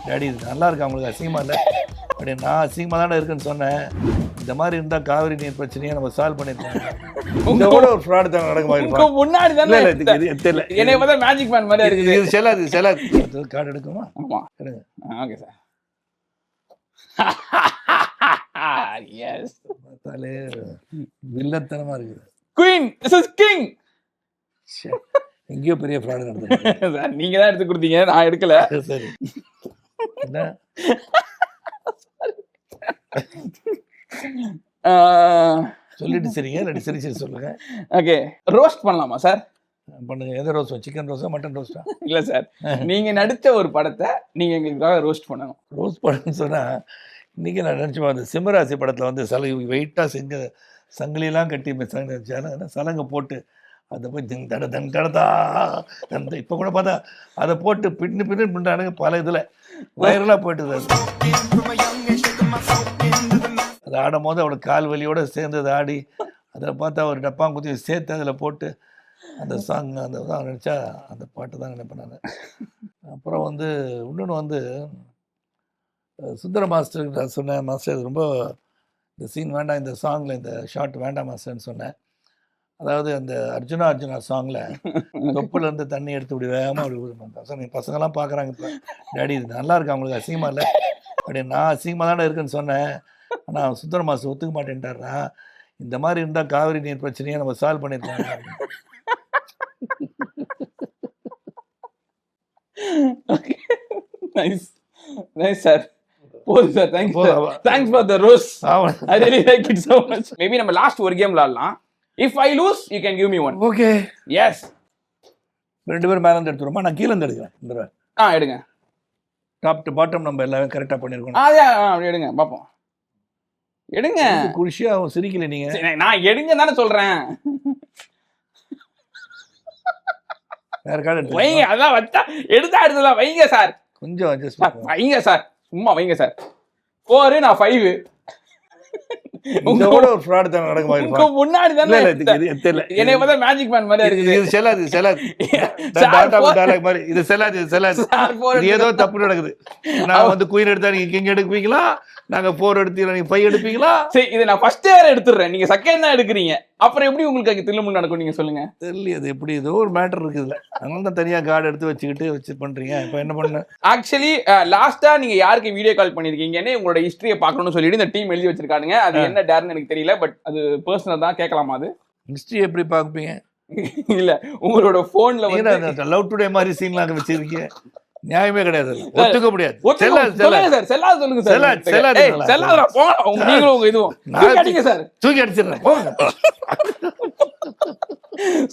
Daddy இது நல்லா இருக்கு, அவங்களுக்கு அசிங்கமாக இல்லை அப்படி. நான் அசிங்கமாக தானே இருக்குன்னு சொன்னேன். இந்த மாதிரி இருந்தால் காவிரி நீர் பிரச்சனையை நம்ம சால்வ் பண்ணிருக்காங்க. உங்க கூட ஒரு ஃப்ராட் தான் நடக்க முன்னாடி தானே தெரியல. என்னை பார்த்தா மேஜிக் மேன் மாதிரி இருக்குது. இது செல்லாது கார்டு எடுக்குமா? ஆமா எடுங்க. Okay sir. எஸ் பார்த்தாலே வில்லத்தனமா இருக்குது. Queen this is king. எங்கேயோ பெரிய ஃப்ராடு நடந்தது சார். நீங்க தான் எடுத்து கொடுத்தீங்க, நான் எடுக்கல. சரி என்ன சொல்லிட்டு சரிங்க, இல்லாட்டி சரி சரி சொல்லுங்க. ஓகே, ரோஸ்ட் பண்ணலாமா சார்? பண்ணுங்க. எந்த ரோஸ்? சிக்கன் ரோஸா மட்டன் ரோஸ்டா? இல்ல சார், நீங்க நடிச்ச ஒரு படத்தை நீங்க எங்களுக்காக ரோஸ்ட் பண்ணணும். ரோஸ் படம்னு சொன்னா இன்னைக்கு நான் நினச்சிப்பேன், அந்த சிம்மராசி படத்தில் வந்து வெயிட்டாக செஞ்ச சங்கிலியெல்லாம் கட்டி சலங்கை போட்டு அதை போய் தடதா அந்த இப்போ கூட பார்த்தா அதை போட்டு பின்னு பின்னானுங்க பல இதில் வயரெல்லாம் போயிட்டுது. அது ஆடும் போது அவளோட கால் வலியோடு சேர்ந்து அதை ஆடி அதில் பார்த்தா ஒரு டப்பாங்குத்தி சேர்த்து அதில் போட்டு அந்த சாங் அந்த தான் நினச்சா அந்த பாட்டு தான் நினைப்பேன் நான். அப்புறம் வந்து இன்னொன்று வந்து சுந்தர மாஸ்டருக்கு நான் சொன்னேன், மாஸ்டர் இது ரொம்ப இந்த சீன் வேண்டாம், இந்த சாங்கில் இந்த ஷார்ட் வேண்டாம் மாஸ்டர்னு சொன்னேன். அதாவது அந்த அர்ஜுனா சாங்கில் தொப்புலேருந்து தண்ணி எடுத்து இப்படி வேகமாக அப்படி பசங்கள்லாம் பார்க்குறாங்க இப்போ, டேடி இது நல்லா இருக்கு, அவங்களுக்கு அசிங்கமாக இல்லை அப்படி. நான் அசிங்கமாக தானே இருக்குன்னு சொன்னேன். ஆனால் சுந்தர மாஸ்டர் ஒத்துக்க மாட்டேன்ட்டார்னா, இந்த மாதிரி இருந்தால் காவிரி நீர் பிரச்சனையை நம்ம சால்வ் பண்ணியிருக்காங்க. Nice nice sir. போதும் sir. Thanks for the rose. I really like it so much. Maybe நம்ம லாஸ்ட் ஒரு கேம் விளையாடலாம். If I lose, you can give me one. Okay. Yes. ரெண்டு பேரும் மேலே இருந்து எடுத்துருமா, நான் கீழே இருந்து எடுக்கிறேன். எடுங்க. டாப் டு பாட்டம் நம்ம எல்லாமே கரெக்டாக பண்ணியிருக்கோம். அப்படி எடுங்க பார்ப்போம். எடுங்க. குஷியாக சிரிக்கல நீங்கள். நான் எடுங்க தானே சொல்கிறேன். வேறு கார்டு எடுத்து வைங்க. அதெல்லாம் வச்சா எடுத்துலாம் வைங்க சார். கொஞ்சம் அட்ஜஸ்ட் வைங்க சார், சும்மா வைங்க சார். 4 நான் 5. உங்க கூட ஒரு ஃப்ராட் தான் நடக்க முன்னாடி தானே தெரியல. என்னை பார்த்தா மேஜிக் மேன் மாதிரி இருக்குது. இது செல்லாது மாதிரி. இது செல்லாது. ஏதோ தப்பு நடக்குது. நான் வந்து குயின் எடுத்தா நீங்க கிங் எடுப்பீங்களா, நாங்க 4 எடுத்தீங்களா நீங்க 5 எடுப்பீங்களா? சரி, இதை நான் ஃபர்ஸ்ட் வேற எடுத்துடுறேன், நீங்க செகண்ட் தான் எடுக்கிறீங்க. அப்புறம் எப்படி உங்களுக்கு அங்கே திரும்ப நடக்கும் நீங்க சொல்லுங்க. தெரியல, அது எப்படி ஏதோ ஒரு மேட்டர் இருக்குதுல்ல, அதனால தான் தனியா கார்டு எடுத்து வச்சு பண்றீங்க. இப்போ என்ன பண்ண ஆக்சுவலி லாஸ்டா நீங்க யாருக்கு வீடியோ கால் பண்ணிருக்கீங்கன்னு உங்களோட ஹிஸ்டரியை பார்க்கணும்னு சொல்லிட்டு இந்த டீம் எழுதி வச்சிருக்கானுங்க. அது என்ன டேர்னு எனக்கு தெரியல, பட் அது பர்சனல் தான், கேட்கலாமா? அது ஹிஸ்டரி எப்படி பார்ப்பீங்க? இல்ல, உங்களோட போன்ல வந்து லவ் டுடே மாதிரி சீன்லாம் வச்சிருக்கீங்க. நியாயமே கிடையாது, ஒத்துக்க முடியாது. தூக்கி அடிச்சிடுறேன்.